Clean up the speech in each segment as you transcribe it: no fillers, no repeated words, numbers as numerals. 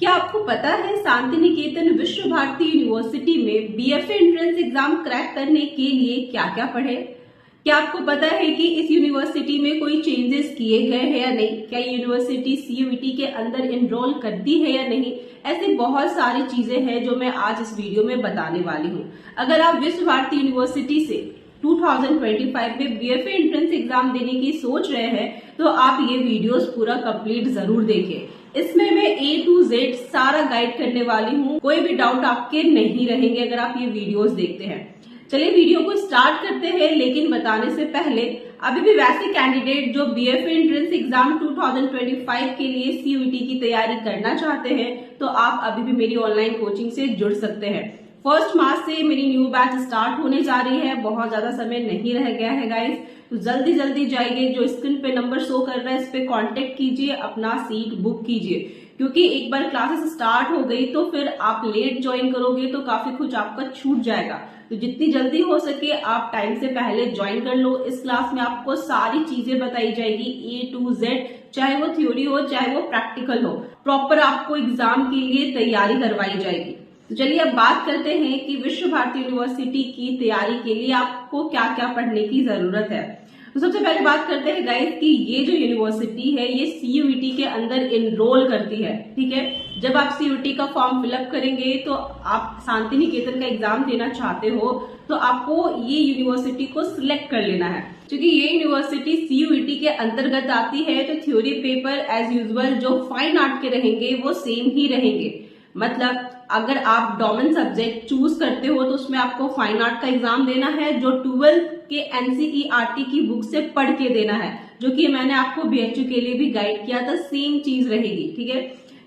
क्या आपको पता है शांति निकेतन विश्व भारती यूनिवर्सिटी में बीएफए एंट्रेंस एग्जाम क्रैक करने के लिए क्या क्या पढ़े? क्या आपको पता है कि इस यूनिवर्सिटी में कोई चेंजेस किए गए हैं या नहीं? क्या यूनिवर्सिटी सीयूईटी के अंदर एनरोल करती है या नहीं? ऐसी बहुत सारी चीजें हैं जो मैं आज इस वीडियो में बताने वाली हूँ। अगर आप विश्व भारती यूनिवर्सिटी से 2025 में बीएफए एंट्रेंस एग्जाम देने की सोच रहे हैं तो आप ये वीडियोस पूरा कंप्लीट जरूर देखें। इसमें मैं A to Z सारा गाइड करने वाली हूँ, कोई भी डाउट आपके नहीं रहेंगे अगर आप ये वीडियोस देखते हैं। चलिए वीडियो को स्टार्ट करते हैं, लेकिन बताने से पहले अभी भी वैसे कैंडिडेट जो बीएफए एंट्रेंस एग्जाम 2025 के लिए सीयूईटी की तैयारी करना चाहते हैं तो आप अभी भी मेरी ऑनलाइन कोचिंग से जुड़ सकते हैं। 1 मार्च से मेरी न्यू बैच स्टार्ट होने जा रही है, बहुत ज्यादा समय नहीं रह गया है गाइस, तो जल्दी जल्दी जाइए। जो स्क्रीन पे नंबर शो कर रहा है इस पे कांटेक्ट कीजिए, अपना सीट बुक कीजिए, क्योंकि एक बार क्लासेस स्टार्ट हो गई तो फिर आप लेट ज्वाइन करोगे तो काफी कुछ आपका छूट जाएगा। तो जितनी जल्दी हो सके आप टाइम से पहले ज्वाइन कर लो। इस क्लास में आपको सारी चीजें बताई जाएगी A to Z, चाहे वो थ्योरी हो चाहे वो प्रैक्टिकल हो, प्रॉपर आपको एग्जाम के लिए तैयारी करवाई जाएगी। तो चलिए अब बात करते हैं कि विश्व भारती यूनिवर्सिटी की तैयारी के लिए आपको क्या क्या पढ़ने की जरूरत है। तो सबसे पहले बात करते हैं गाइस कि ये जो यूनिवर्सिटी है ये सीयूईटी के अंदर एनरोल करती है, ठीक है। जब आप सीयूईटी का फॉर्म फिलअप करेंगे तो आप शांति निकेतन का एग्जाम देना चाहते हो तो आपको ये यूनिवर्सिटी को सिलेक्ट कर लेना है, क्योंकि ये यूनिवर्सिटी सीयूईटी के अंतर्गत आती है। तो थ्योरी पेपर एज यूजुअल जो फाइन आर्ट के रहेंगे वो सेम ही रहेंगे। मतलब अगर आप डोमेन सब्जेक्ट चूज करते हो तो उसमें आपको फाइन आर्ट का एग्जाम देना है, जो 12th के एनसीईआरटी की बुक से पढ़ के देना है, जो कि मैंने आपको बीएचयू के लिए भी गाइड किया था। सेम चीज रहेगी, ठीक है।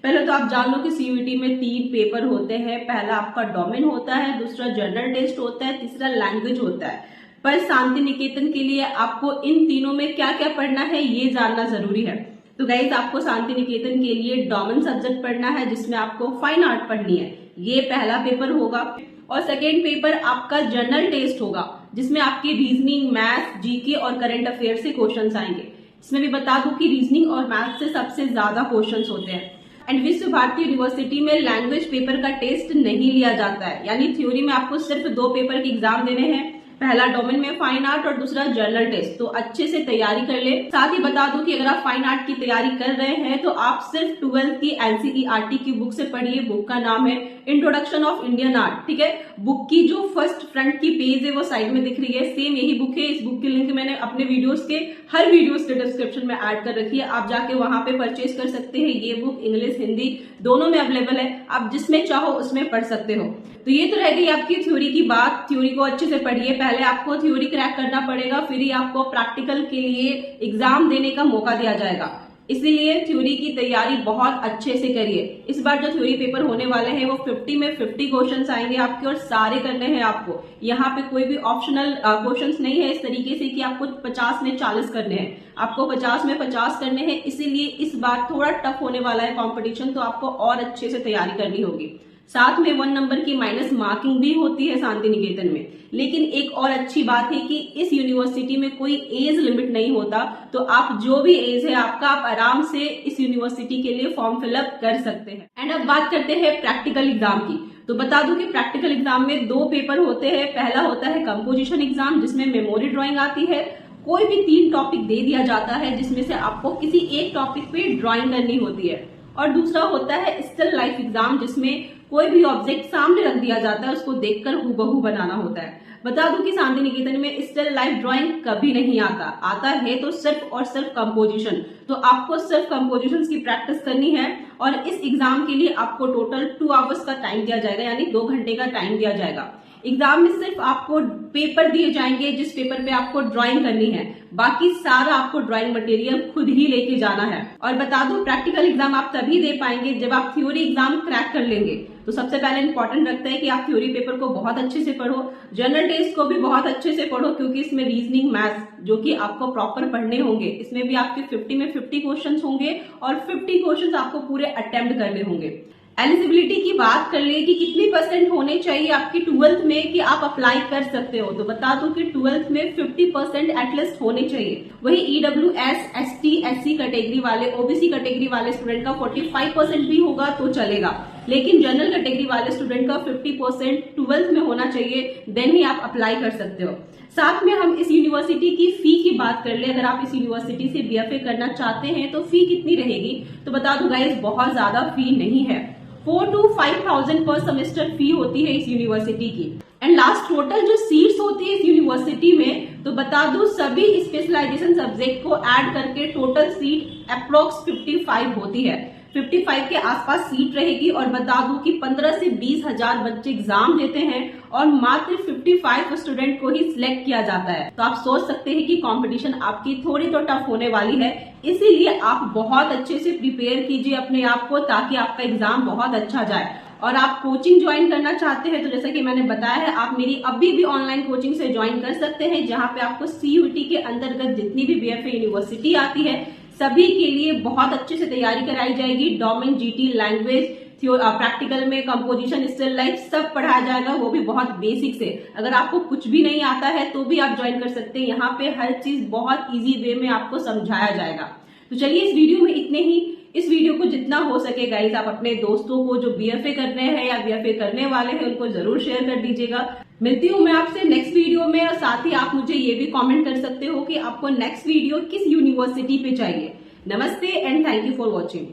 पहले तो आप जान लो कि सीयूईटी में 3 पेपर होते हैं। पहला आपका डोमेन होता है, दूसरा जनरल टेस्ट होता है, तीसरा लैंग्वेज होता है। पर शांति निकेतन के लिए आपको इन तीनों में क्या क्या पढ़ना है ये जानना जरूरी है। तो गाइज आपको शांति निकेतन के लिए डोमेन सब्जेक्ट पढ़ना है, जिसमें आपको फाइन आर्ट पढ़नी है, ये पहला पेपर होगा। और सेकेंड पेपर आपका जनरल टेस्ट होगा, जिसमें आपके रीजनिंग, मैथ्स, जीके और करंट अफेयर से क्वेश्चंस आएंगे। इसमें भी बता दूं कि रीजनिंग और मैथ्स से सबसे ज्यादा क्वेश्चंस होते हैं। एंड विश्व भारती यूनिवर्सिटी में लैंग्वेज पेपर का टेस्ट नहीं लिया जाता है, यानी थ्योरी में आपको सिर्फ 2 पेपर के एग्जाम देने हैं, पहला डोमेन में फाइन आर्ट और दूसरा जनरल टेस्ट। तो अच्छे से तैयारी कर ले। साथ ही बता दूं कि अगर आप फाइन आर्ट की तैयारी कर रहे हैं तो आप सिर्फ 12th की एनसीईआरटी की बुक से पढ़िए। बुक का नाम है इंट्रोडक्शन ऑफ इंडियन आर्ट, ठीक है। बुक की जो फर्स्ट फ्रंट की पेज है वो साइड में दिख रही है, सेम यही बुक है। इस बुक की लिंक मैंने अपने वीडियोस के हर वीडियोस के डिस्क्रिप्शन में ऐड कर रखी है, आप जाके वहां पे परचेज कर सकते हैं। ये बुक इंग्लिश हिंदी दोनों में अवेलेबल है, आप जिसमें चाहो उसमें पढ़ सकते हो। तो ये तो रह गई आपकी थ्योरी की बात। थ्योरी को अच्छे से पढ़िए, पहले आपको थ्योरी क्रैक करना पड़ेगा, फिर ही आपको प्रैक्टिकल के लिए एग्जाम देने का मौका दिया जाएगा। इसीलिए थ्योरी की तैयारी बहुत अच्छे से करिए। इस बार जो थ्योरी पेपर होने वाले हैं वो 50 में 50 क्वेश्चंस आएंगे आपके, और सारे करने हैं आपको। यहाँ पे कोई भी ऑप्शनल क्वेश्चंस नहीं है इस तरीके से कि आपको 50 में 40 करने हैं, आपको 50 में 50 करने हैं। इसीलिए इस बार थोड़ा टफ होने वाला है कॉम्पिटिशन, तो आपको और अच्छे से तैयारी करनी होगी। साथ में 1 नंबर की माइनस मार्किंग भी होती है शांति निकेतन में। लेकिन एक और अच्छी बात है कि इस यूनिवर्सिटी में कोई एज लिमिट नहीं होता, तो आप जो भी एज है आपका, आप आराम से इस यूनिवर्सिटी के लिए फॉर्म फिलअप कर सकते हैं। एंड अब बात करते हैं प्रैक्टिकल एग्जाम की। तो बता दूं कि प्रैक्टिकल एग्जाम में 2 पेपर होते हैं। पहला होता है कंपोजिशन एग्जाम, जिसमें मेमोरी ड्राइंग आती है। कोई भी 3 टॉपिक दे दिया जाता है, जिसमें से आपको किसी एक टॉपिक पे ड्राइंग करनी होती है। और दूसरा होता है स्टिल लाइफ एग्जाम, जिसमें कोई भी ऑब्जेक्ट सामने रख दिया जाता है, उसको देखकर हूबहू बनाना होता है। बता दूं कि शांति निकेतन में स्टिल लाइफ ड्राइंग कभी नहीं आता है तो सिर्फ और सिर्फ कंपोजिशन। तो आपको सिर्फ कंपोजिशन की प्रैक्टिस करनी है, और इस एग्जाम के लिए आपको टोटल 2 आवर्स का टाइम दिया जाएगा, यानी 2 घंटे का टाइम दिया जाएगा। एग्जाम में सिर्फ आपको पेपर दिए जाएंगे जिस पेपर पे आपको ड्राइंग करनी है, बाकी सारा आपको ड्राइंग मटेरियल खुद ही लेके जाना है। और बता दूं प्रैक्टिकल एग्जाम आप तभी दे पाएंगे जब आप थ्योरी एग्जाम क्रैक कर लेंगे। तो सबसे पहले इंपॉर्टेंट रखता है कि आप थ्योरी पेपर को बहुत अच्छे से पढ़ो, जनरल टेस्ट को भी बहुत अच्छे से पढ़ो, क्योंकि इसमें रीजनिंग, मैथ्स जो कि आपको प्रॉपर पढ़ने होंगे, इसमें भी आपके 50 में 50 क्वेश्चंस होंगे और 50 क्वेश्चंस आपको पूरे अटेम्प्ट करने होंगे। एलिजिबिलिटी की बात कर ले कि कितनी परसेंट होने चाहिए आपकी 12th में कि आप अप्लाई कर सकते हो, तो बता दूं कि 12th में 50% एटलीस्ट होने चाहिए। वही ईडब्ल्यूएस, एसटी, एससी कैटेगरी वाले, ओबीसी कैटेगरी वाले स्टूडेंट का 45% भी होगा तो चलेगा, लेकिन जनरल कैटेगरी वाले स्टूडेंट का 50% 12th में होना चाहिए, देन ही आप अप्लाई कर सकते हो। साथ में हम इस यूनिवर्सिटी की फी की बात कर ले, अगर आप इस यूनिवर्सिटी से बीएफए करना चाहते हैं तो फी कितनी रहेगी, तो बता दूं गाइस बहुत ज्यादा फी नहीं है, 4,000 to 5,000 पर सेमेस्टर फी होती है इस यूनिवर्सिटी की। एंड लास्ट टोटल जो सीट्स होती है इस यूनिवर्सिटी में, तो बता दूं सभी स्पेशलाइजेशन सब्जेक्ट को ऐड करके टोटल सीट अप्रोक्स 55 होती है। 55 के आसपास सीट रहेगी और बता दूं कि 15 से 20 हजार बच्चे एग्जाम देते हैं और मात्र 55 स्टूडेंट को ही सिलेक्ट किया जाता है। तो आप सोच सकते हैं कि कंपटीशन आपकी थोड़ी तो टफ होने वाली है, इसीलिए आप बहुत अच्छे से प्रिपेयर कीजिए अपने आप को ताकि आपका एग्जाम बहुत अच्छा जाए। और आप कोचिंग ज्वाइन करना चाहते हैं तो जैसा कि मैंने बताया है, आप मेरी अभी भी ऑनलाइन कोचिंग से ज्वाइन कर सकते हैं, जहां पे आपको सीयूटी के अंतर्गत जितनी भी बीएफए यूनिवर्सिटी आती है सभी के लिए बहुत अच्छे से तैयारी कराई जाएगी। डोमेन, जीटी, लैंग्वेज, प्रैक्टिकल में कंपोजिशन, स्टिल लाइफ सब पढ़ाया जाएगा, वो भी बहुत बेसिक से। अगर आपको कुछ भी नहीं आता है तो भी आप ज्वाइन कर सकते हैं, यहाँ पे हर चीज बहुत इजी वे में आपको समझाया जाएगा। तो चलिए इस वीडियो में इतने ही। इस वीडियो को जितना हो सके गाइस आप अपने दोस्तों को जो बीएफए कर रहे हैं या बीएफए करने वाले हैं उनको जरूर शेयर कर दीजिएगा। मिलती हूँ मैं आपसे नेक्स्ट वीडियो में, और साथ ही आप मुझे ये भी कमेंट कर सकते हो कि आपको नेक्स्ट वीडियो किस यूनिवर्सिटी पे चाहिए। नमस्ते and thank you for watching.